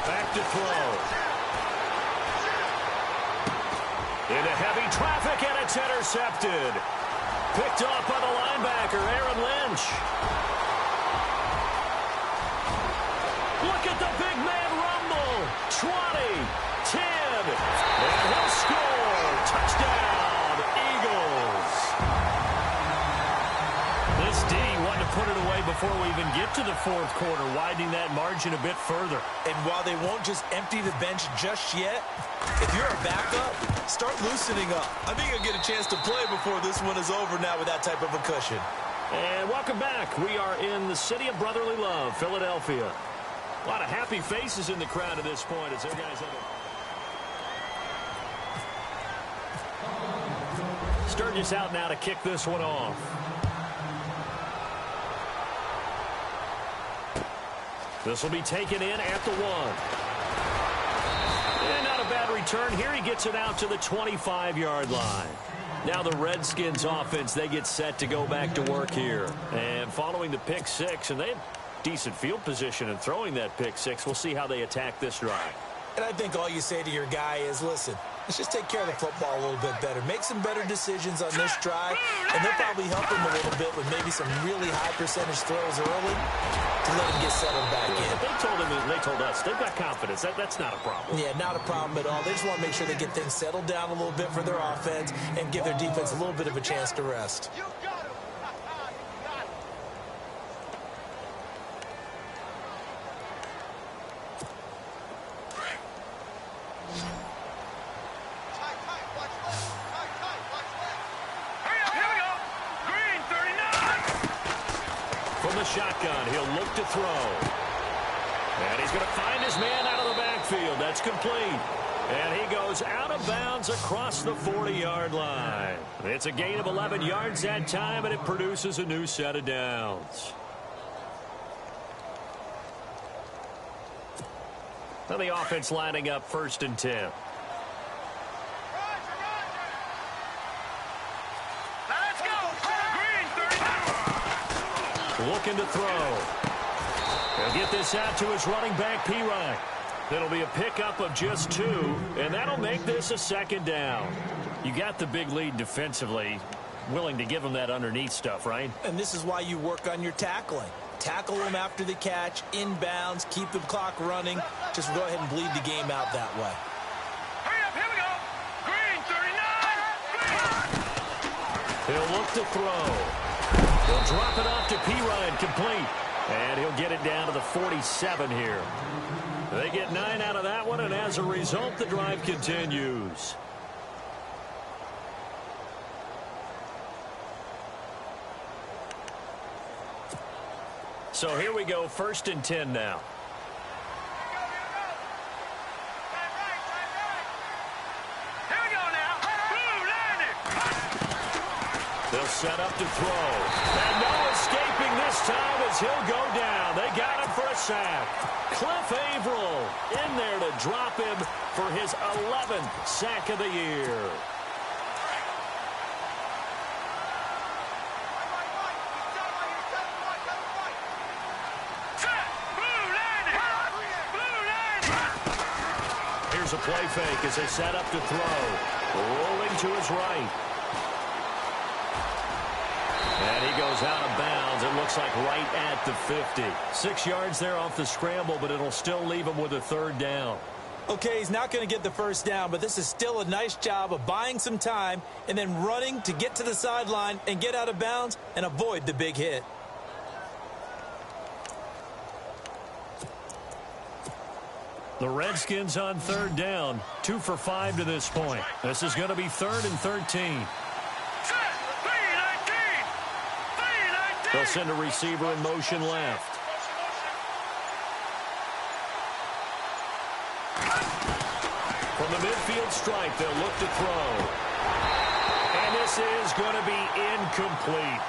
Speaker 2: Back to throw. Into heavy traffic, and it's intercepted. Picked off by the linebacker, Aaron Lynch. Look at the big man rumble. 20, 10, and he'll score. Touchdown, Eagles. This D wanted to put it away before we even get to the 4th quarter, widening that margin a bit further.
Speaker 3: And while they won't just empty the bench just yet, if you're a backup, start loosening up. I think you'll get a chance to play before this one is over now with that type of a cushion.
Speaker 2: And welcome back. We are in the city of brotherly love, Philadelphia. A lot of happy faces in the crowd at this point as their guys have it. Sturgis out now to kick this one off. This will be taken in at the 1. And not a bad return here. He gets it out to the 25-yard line. Now the Redskins offense, they get set to go back to work here. And following the pick 6, and they have decent field position in throwing that pick 6. We'll see how they attack this drive.
Speaker 3: And I think all you say to your guy is, listen, let's just take care of the football a little bit better. Make some better decisions on this drive, and they'll probably help him a little bit with maybe some really high percentage throws early to let him get settled back in.
Speaker 2: They told us they've got confidence. That's not a problem.
Speaker 3: Yeah, not a problem at all. They just want to make sure they get things settled down a little bit for their offense and give their defense a little bit of a chance to rest.
Speaker 5: You got him.
Speaker 2: Shotgun, he'll look to throw. And he's going to find his man out of the backfield. That's complete. And he goes out of bounds across the 40-yard line. It's a gain of 11 yards that time, and it produces a new set of downs. Now the offense lining up 1st and 10. Looking to throw. He'll get this out to his running back, Pirine. That'll be a pickup of just 2, and that'll make this a 2nd down. You got the big lead defensively, willing to give him that underneath stuff, right?
Speaker 3: And this is why you work on your tackling. Tackle them after the catch, inbounds, keep the clock running. Just go ahead and bleed the game out that way.
Speaker 5: Hurry up, here we go. Green, 39.
Speaker 2: He'll look to throw. He'll drop it off to Pirine, complete. And he'll get it down to the 47 here. They get 9 out of that one, and as a result, the drive continues. So here we go, 1st and 10 now. They'll set up to throw. And no escaping this time as he'll go down. They got him for a sack. Cliff Averill in there to drop him for his 11th sack of the year. Here's a play fake as they set up to throw. Rolling to his right. And he goes out of bounds. It looks like right at the 50. 6 yards there off the scramble, but it'll still leave him with a third down.
Speaker 3: Okay, he's not going to get the first down, but this is still a nice job of buying some time and then running to get to the sideline and get out of bounds and avoid the big hit.
Speaker 2: The Redskins on third down. 2 for 5 to this point. This is going to be 3rd and 13. They'll send a receiver in motion left. From the midfield stripe, they'll look to throw. And this is going to be incomplete.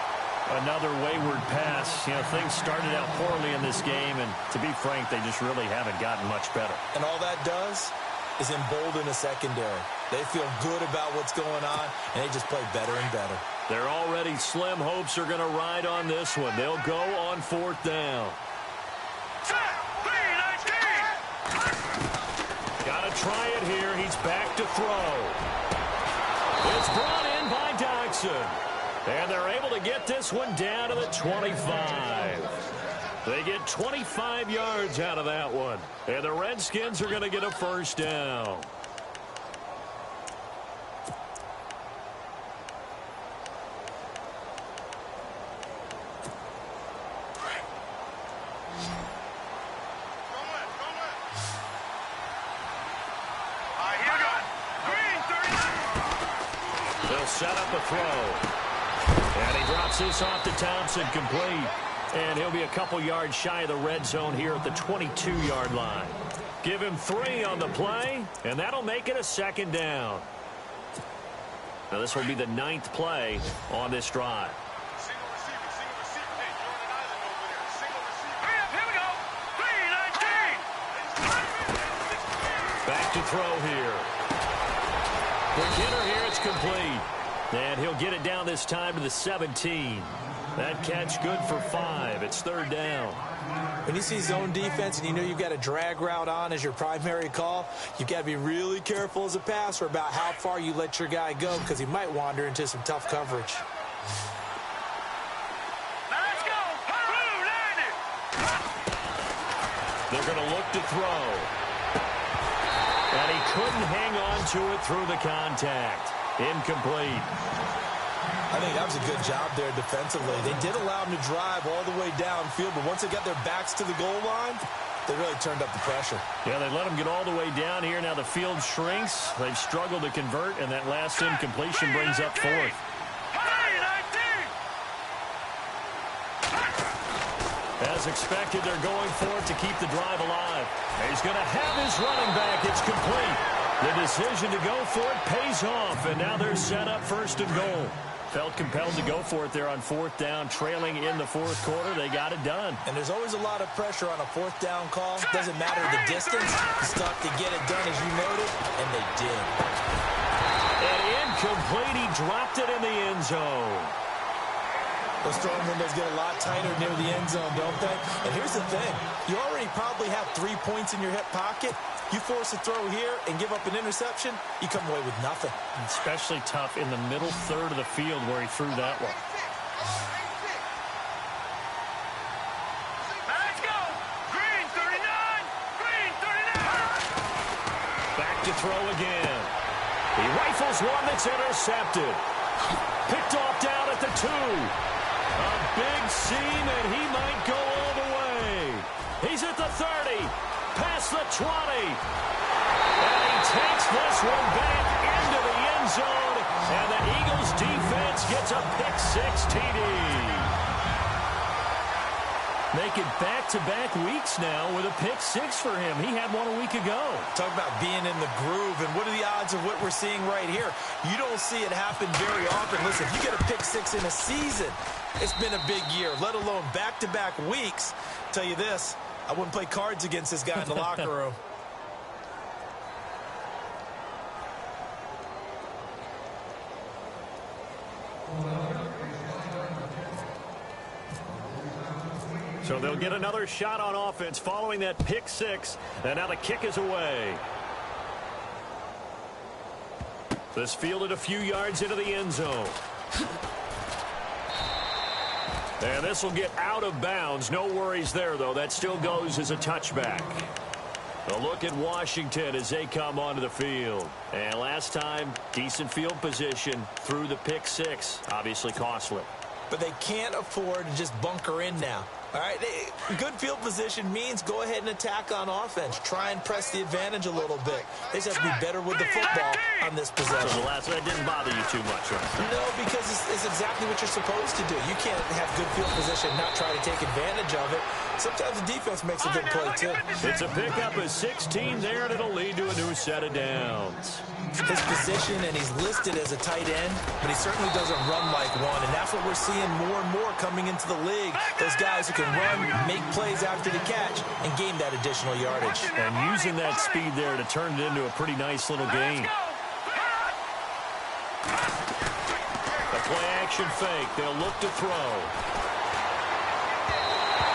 Speaker 2: Another wayward pass. You know, things started out poorly in this game, and to be frank, they just really haven't gotten much better.
Speaker 3: And all that does is embolden a secondary. They feel good about what's going on, and they just play better and better.
Speaker 2: Their already slim hopes are going to ride on this one. They'll go on 4th down. Got to try it here. He's back to throw. It's brought in by Dodson. And they're able to get this one down to the 25. They get 25 yards out of that one. And the Redskins are going to get a first down. They'll set up a throw. And he drops this off to Thompson, complete. And he'll be a couple yards shy of the red zone here at the 22-yard line. Give him 3 on the play, and that'll make it a 2nd down. Now this will be the 9th play on this drive. Back to throw here. Quick hitter here, it's complete. And he'll get it down this time to the 17. That catch good for 5. It's 3rd down.
Speaker 3: When you see zone defense and you know you've got a drag route on as your primary call, you've got to be really careful as a passer about how far you let your guy go because he might wander into some tough coverage.
Speaker 5: Let's go!
Speaker 2: They're going to look to throw. And he couldn't hang on to it through the contact. Incomplete.
Speaker 3: I think that was a good job there defensively. They did allow him to drive all the way downfield, but once they got their backs to the goal line, they really turned up the pressure.
Speaker 2: Yeah, they let him get all the way down here. Now the field shrinks. They've struggled to convert, and that last incompletion brings up 4th. As expected, they're going for it to keep the drive alive. He's going to have his running back. It's complete. The decision to go for it pays off, and now they're set up 1st and goal. Felt compelled to go for it there on 4th down, trailing in the 4th quarter. They got it done.
Speaker 3: And there's always a lot of pressure on a 4th down call. Doesn't matter the distance. You still have to get it done, as you noted, and they did.
Speaker 2: And incomplete. He dropped it in the end zone.
Speaker 3: Those throwing windows get a lot tighter near the end zone, don't they? And here's the thing. You already probably have 3 points in your hip pocket. You force a throw here and give up an interception, you come away with nothing.
Speaker 2: Especially tough in the middle third of the field where he threw that one.
Speaker 5: Let's go! Green 39! Green 39!
Speaker 2: Back to throw again. He rifles one that's intercepted. Picked off down at the 2. A big seam, and he might go all the way. He's at the 30. Past the 20. And he takes this one back into the end zone. And the Eagles defense gets a pick 6 TD.
Speaker 6: Make it back-to-back weeks now with a pick six for him. He had one a week ago.
Speaker 3: Talk about being in the groove, and what are the odds of what we're seeing right here? You don't see it happen very often. Listen, if you get a pick six in a season, it's been a big year, let alone back-to-back weeks. Tell you this, I wouldn't play cards against this guy in the locker room.
Speaker 6: So they'll get another shot on offense following that pick six. And now the kick is away. This fielded a few yards into the end zone. And this will get out of bounds. No worries there, though. That still goes as a touchback. A look at Washington as they come onto the field. And last time, decent field position through the pick six. Obviously costly.
Speaker 3: But they can't afford to just bunker in now. All right, good field position means go ahead and attack on offense. Try and press the advantage a little bit. They just have to be better with the football on this possession.
Speaker 6: So the last one didn't bother you too much, right?
Speaker 3: No, because it's exactly what you're supposed to do. You can't have good field position and not try to take advantage of it. Sometimes the defense makes a good play, too.
Speaker 6: It's a pickup of 16 there, and it'll lead to a new set of downs.
Speaker 3: His position, and he's listed as a tight end, but he certainly doesn't run like one, and that's what we're seeing more and more coming into the league. Those guys who can run, make plays after the catch, and gain that additional yardage.
Speaker 6: And using that speed there to turn it into a pretty nice little game. A play-action fake. They'll look to throw.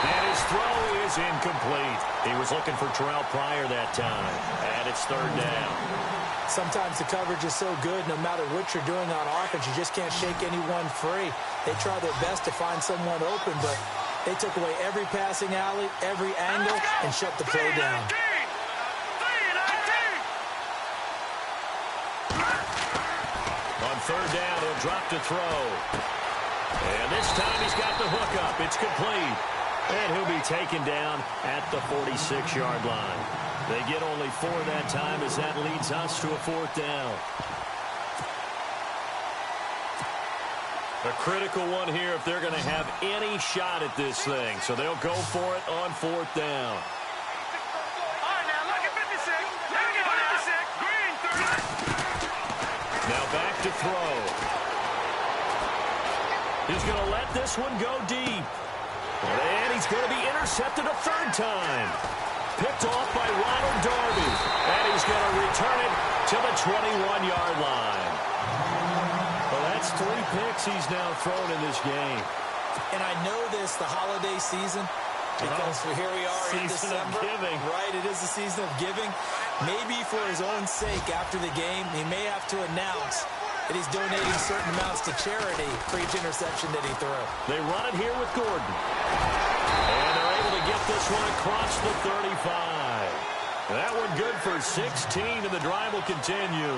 Speaker 6: And his throw is incomplete. He was looking for Terrell Pryor that time. And it's third down.
Speaker 3: Sometimes the coverage is so good, no matter what you're doing on offense, you just can't shake anyone free. They try their best to find someone open, but they took away every passing alley, every angle, and shut the play down.
Speaker 6: On third down, he'll drop to throw. And this time he's got the hook up. It's complete. And he'll be taken down at the 46-yard line. They get only 4 that time as that leads us to a fourth down. A critical one here if they're going to have any shot at this thing. So they'll go for it on fourth down. Now back to throw. He's going to let this one go deep. And he's going to be intercepted a third time. Picked off by Ronald Darby. And he's going to return it to the 21-yard line. Well, that's 3 picks he's now thrown in this game.
Speaker 3: And I know this, the holiday season, because here we are in December.
Speaker 6: Giving.
Speaker 3: Right, it is the season of giving. Maybe for his own sake after the game, he may have to announce that he's donating certain amounts to charity for each interception that he threw.
Speaker 6: They run it here with Gordon. And they're able to get this one across the 35. That one good for 16, and the drive will continue.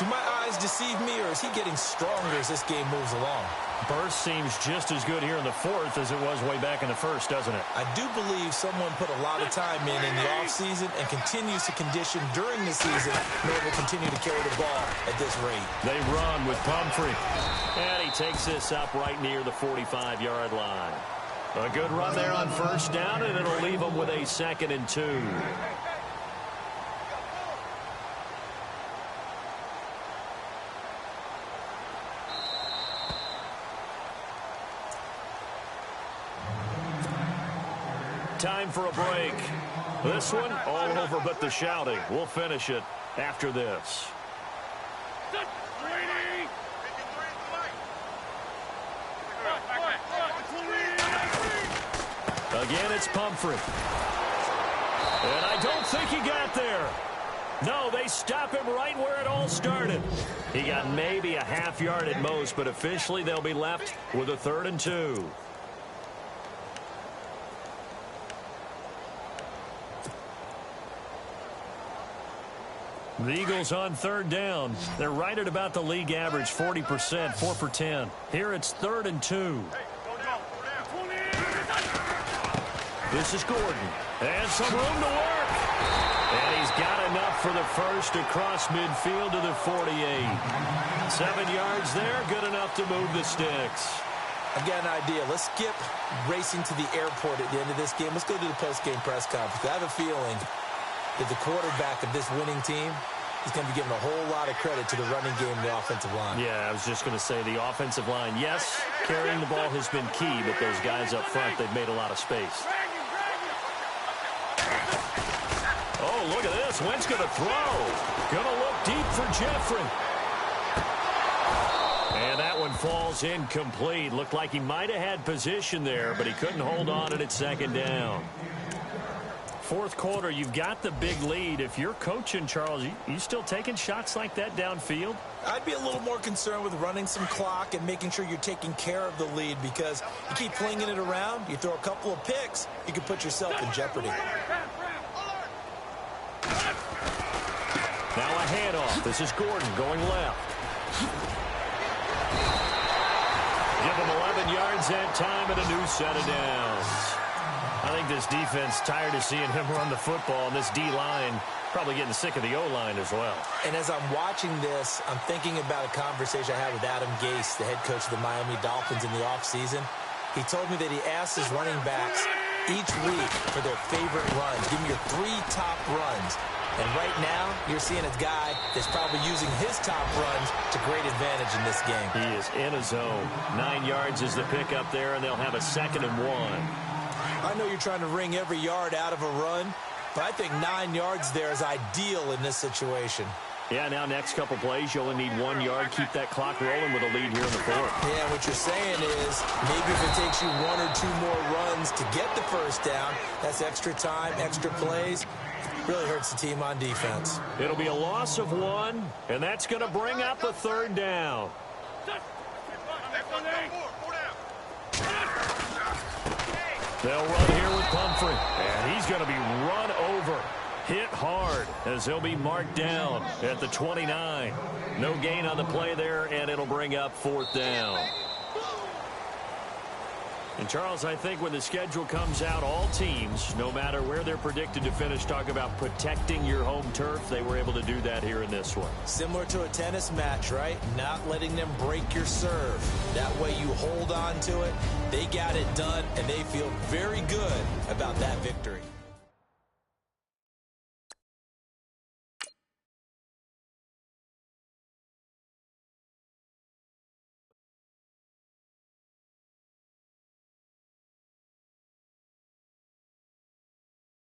Speaker 3: Do my eyes deceive me, or is he getting stronger as this game moves along?
Speaker 6: Burst seems just as good here in the fourth as it was way back in the first, doesn't it?
Speaker 3: I do believe someone put a lot of time in the offseason and continues to condition during the season in order to continue to carry the ball at this rate.
Speaker 6: They run with Pumphrey. And he takes this up right near the 45-yard line. A good run there on first down, and it'll leave them with a 2nd and 2. Time for a break. This one all over but the shouting. We'll finish it after this. Again, it's Pumphrey. And I don't think he got there. No, they stop him right where it all started. He got maybe a half yard at most, but officially they'll be left with a 3rd and 2. The Eagles on third down. They're right at about the league average, 40%, 4 for 10. Here it's 3rd and 2. This is Gordon. And some room to work. And he's got enough for the first across midfield to the 48. 7 yards there, good enough to move the sticks.
Speaker 3: I've got an idea. Let's skip racing to the airport at the end of this game. Let's go to the post-game press conference. I have a feeling that the quarterback of this winning team is going to be giving a whole lot of credit to the running game and the offensive line.
Speaker 2: Yeah, I was just going to say the offensive line. Yes, carrying the ball has been key, but those guys up front, they've made a lot of space. Oh, look at this. Wentz going to throw. Going to look deep for Jeffrey. And that one falls incomplete. Looked like he might have had position there, but he couldn't hold on at second down. Fourth quarter, you've got the big lead. If you're coaching, Charles, you still taking shots like that downfield?
Speaker 3: I'd be a little more concerned with running some clock and making sure you're taking care of the lead, because you keep flinging it around, you throw a couple of picks, you can put yourself in jeopardy.
Speaker 2: Now a handoff. This is Gordon going left. Give him 11 yards that time and a new set of downs. I think this defense tired of seeing him run the football, and this D-line probably getting sick of the O-line as well.
Speaker 3: And as I'm watching this, I'm thinking about a conversation I had with Adam Gase, the head coach of the Miami Dolphins in the offseason. He told me that he asked his running backs each week for their favorite runs. Give me your 3 top runs. And right now, you're seeing a guy that's probably using his top runs to great advantage in this game.
Speaker 2: He is in a zone. 9 yards is the pickup there, and they'll have a 2nd and 1.
Speaker 3: I know you're trying to wring every yard out of a run, but I think 9 yards there is ideal in this situation.
Speaker 2: Yeah, now next couple plays, you only need 1 yard. Keep that clock rolling with a lead here in the fourth.
Speaker 3: Yeah, what you're saying is maybe if it takes you 1 or 2 more runs to get the first down, that's extra time, extra plays. Really hurts the team on defense.
Speaker 2: It'll be a loss of 1, and that's going to bring up a 3rd down. They'll run here with Pumphrey, and he's going to be run over. Hit hard as he'll be marked down at the 29. No gain on the play there, and it'll bring up 4th down. And, Charles, I think when the schedule comes out, all teams, no matter where they're predicted to finish, talk about protecting your home turf. They were able to do that here in this one.
Speaker 3: Similar to a tennis match, right? Not letting them break your serve. That way you hold on to it. They got it done, and they feel very good about that victory.